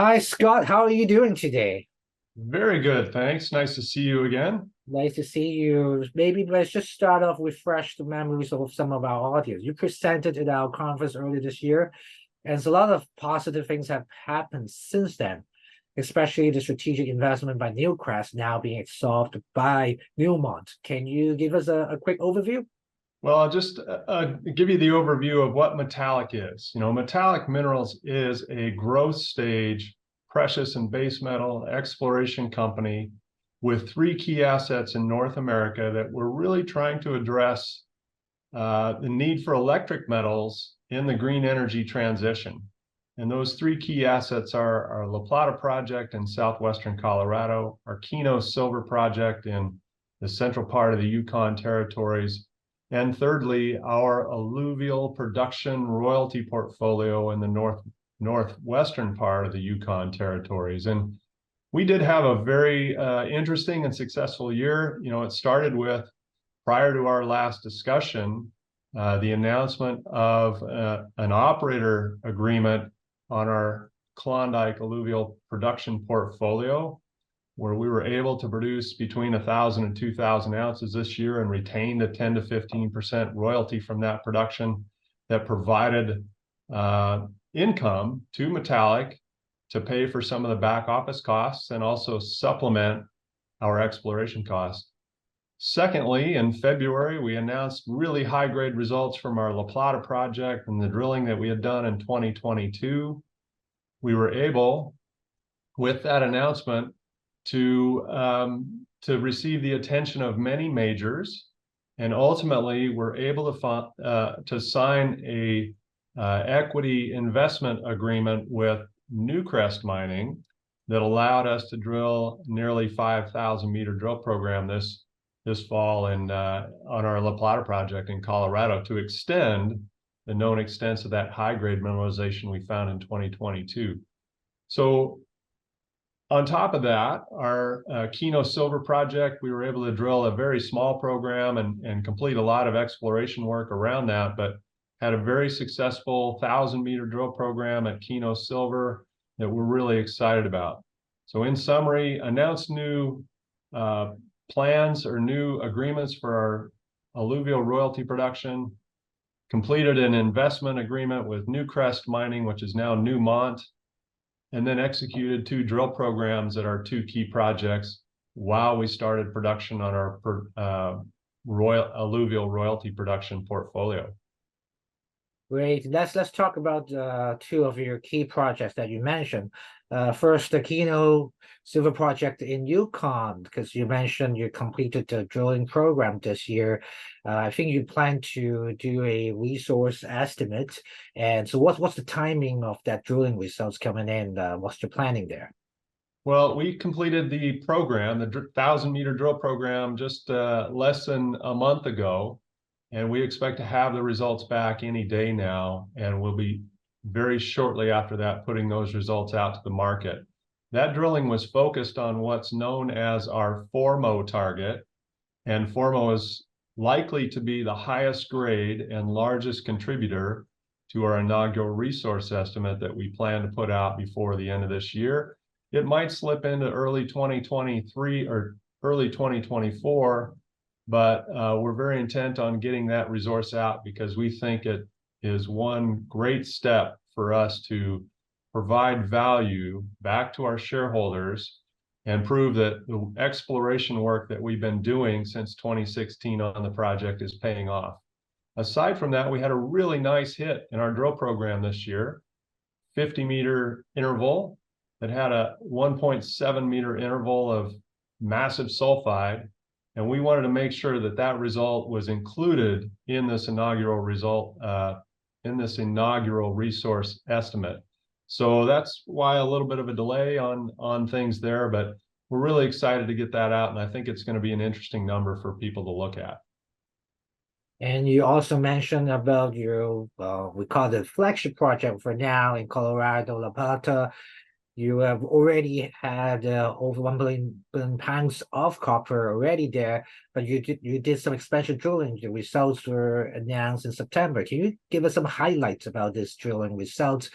Hi, Scott. How are you doing today? Very good, thanks. Nice to see you again. Nice to see you. Maybe let's just start off with fresh the memories of some of our audience. You presented at our conference earlier this year, and a lot of positive things have happened since then, especially the strategic investment by Newcrest now being absorbed by Newmont. Can you give us a quick overview? Well, I'll just give you the overview of what Metallic is. Metallic Minerals is a growth stage precious and base metal exploration company with three key assets in North America that we're really trying to address the need for electric metals in the green energy transition. And those three key assets are our La Plata project in southwestern Colorado, our Keno silver project in the central part of the Yukon territories, and thirdly, our alluvial production royalty portfolio in the northwestern part of the Yukon territories. And we did have a very interesting and successful year. It started with, prior to our last discussion, the announcement of an operator agreement on our Klondike alluvial production portfolio, where we were able to produce between 1,000 and 2,000 ounces this year and retained a 10 to 15% royalty from that production that provided income to Metallic to pay for some of the back office costs and also supplement our exploration costs. Secondly, in February, we announced really high-grade results from our La Plata project and the drilling that we had done in 2022. We were able, with that announcement, to receive the attention of many majors, and ultimately we're able to sign a equity investment agreement with Newcrest Mining that allowed us to drill nearly 5,000 meter drill program this fall on our La Plata project in Colorado to extend the known extents of that high-grade mineralization we found in 2022. So on top of that, our Keno silver project, we were able to drill a very small program and complete a lot of exploration work around that, but had a very successful 1,000-meter drill program at Keno silver that we're really excited about. So in summary, announced new plans or new agreements for our alluvial royalty production, completed an investment agreement with Newcrest Mining, which is now Newmont, and then executed two drill programs at our two key projects while we started production on our alluvial royalty production portfolio. Great. Let's talk about two of your key projects that you mentioned. First, the Keno silver project in Yukon, because you mentioned you completed the drilling program this year. I think you plan to do a resource estimate. And so what's the timing of that drilling results coming in? What's your planning there? Well, we completed the program, the 1,000-meter drill program, just less than a month ago. And we expect to have the results back any day now, and we'll be very shortly after that putting those results out to the market. That drilling was focused on what's known as our Formo target, and Formo is likely to be the highest grade and largest contributor to our inaugural resource estimate that we plan to put out before the end of this year. It might slip into early 2023 or early 2024, but we're very intent on getting that resource out because we think it is one great step for us to provide value back to our shareholders and prove that the exploration work that we've been doing since 2016 on the project is paying off. Aside from that, we had a really nice hit in our drill program this year, 50-meter interval that had a 1.7-meter interval of massive sulfide. And we wanted to make sure that that result was included in this inaugural result, in this inaugural resource estimate. So that's why a little bit of a delay on things there, but we're really excited to get that out. And I think it's going to be an interesting number for people to look at. And you also mentioned about your, we call it flagship project for now in Colorado, La Plata. You have already had over 1 billion pounds of copper already there, but you did some expansion drilling. The results were announced in September. Can you give us some highlights about this drilling results,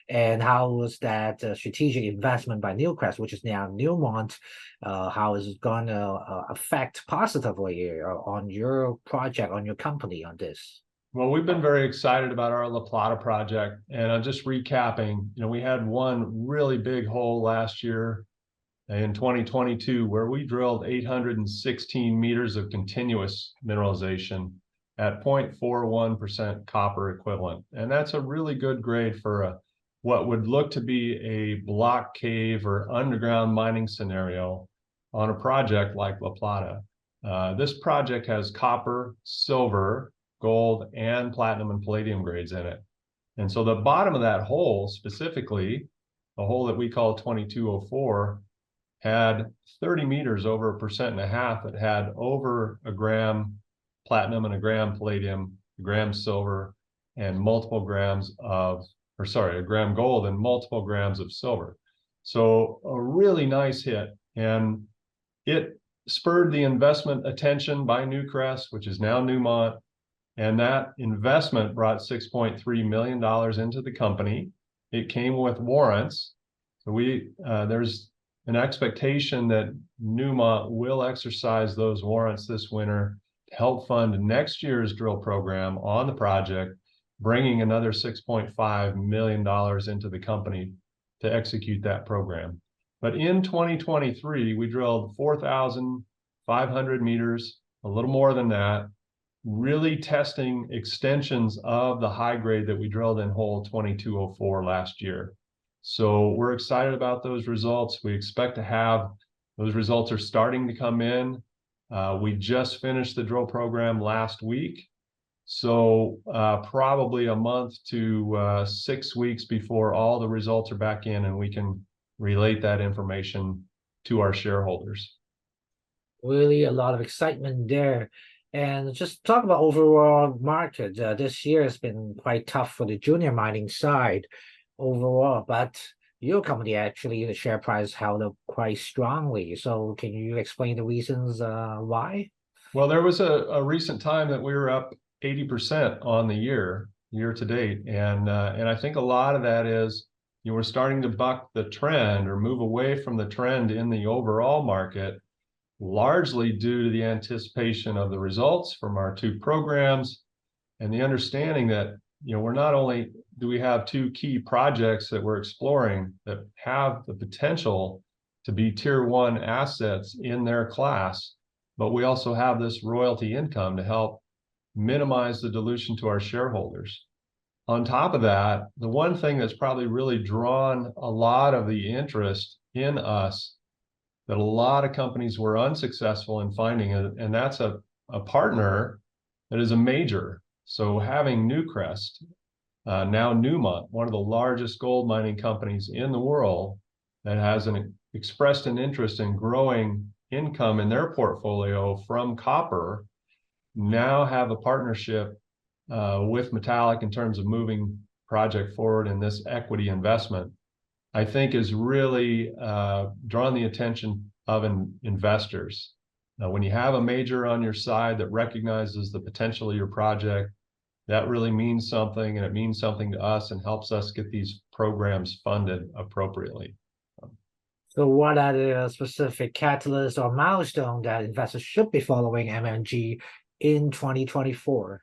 and how was that strategic investment by Newcrest, which is now Newmont, how is it going to affect positively on your project, on your company on this? Well, we've been very excited about our La Plata project, and I'm just recapping. We had one really big hole last year in 2022 where we drilled 816 meters of continuous mineralization at 0.41% copper equivalent. And that's a really good grade for what would look to be a block cave or underground mining scenario on a project like La Plata. This project has copper, silver, gold, and platinum and palladium grades in it. And so the bottom of that hole, specifically, a hole that we call 2204, had 30 meters over 1.5% that had over a gram platinum and a gram palladium, a gram silver, and multiple grams of, a gram gold and multiple grams of silver. So a really nice hit. And it spurred the investment attention by Newcrest, which is now Newmont. And that investment brought $6.3 million into the company. It came with warrants. So there's an expectation that Newmont will exercise those warrants this winter to help fund next year's drill program on the project, bringing another $6.5 million into the company to execute that program. But in 2023, we drilled 4,500 meters, a little more than that, really testing extensions of the high grade that we drilled in hole 2204 last year. So we're excited about those results. We expect to have those results are starting to come in. We just finished the drill program last week. So probably a month to 6 weeks before all the results are back in and we can relate that information to our shareholders. Really a lot of excitement there. And just talk about overall market. This year has been quite tough for the junior mining side overall, but your company actually, the share price held up quite strongly. So can you explain the reasons why? Well, there was a recent time that we were up 80% on the year to date. And I think a lot of that is, we're starting to buck the trend or move away from the trend in the overall market, largely due to the anticipation of the results from our two programs and the understanding that, we're not only do we have two key projects that we're exploring that have the potential to be tier 1 assets in their class, but we also have this royalty income to help minimize the dilution to our shareholders. On top of that, the one thing that's probably really drawn a lot of the interest in us that a lot of companies were unsuccessful in finding, and that's a partner that is a major. So having Newcrest, now Newmont, one of the largest gold mining companies in the world, that has expressed an interest in growing income in their portfolio from copper, now have a partnership with Metallic in terms of moving project forward in this equity investment, I think is really drawn the attention of investors. Now, when you have a major on your side that recognizes the potential of your project, that really means something, and it means something to us and helps us get these programs funded appropriately. So what are the specific catalysts or milestones that investors should be following MMG in 2024?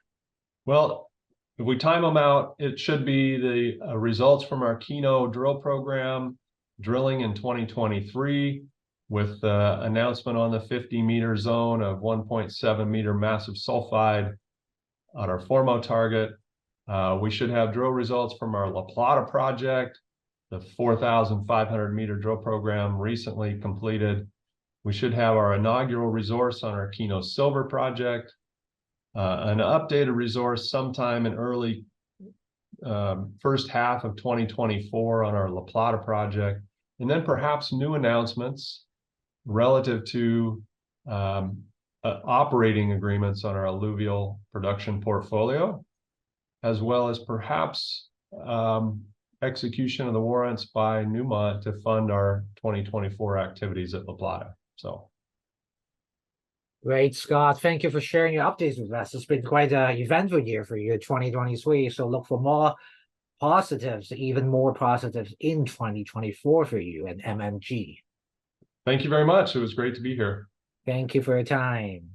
Well, if we time them out, it should be the results from our Keno drill program, drilling in 2023, with the announcement on the 50-meter zone of 1.7-meter massive sulfide on our Formo target. We should have drill results from our La Plata project, the 4,500-meter drill program recently completed. We should have our inaugural resource on our Keno Silver project, an updated resource sometime in early first half of 2024 on our La Plata project, and then perhaps new announcements relative to operating agreements on our alluvial production portfolio, as well as perhaps execution of the warrants by Newmont to fund our 2024 activities at La Plata. So. Great, Scott. Thank you for sharing your updates with us. It's been quite an eventful year for you, 2023. So look for more positives, even more positives in 2024 for you and MMG. Thank you very much. It was great to be here. Thank you for your time.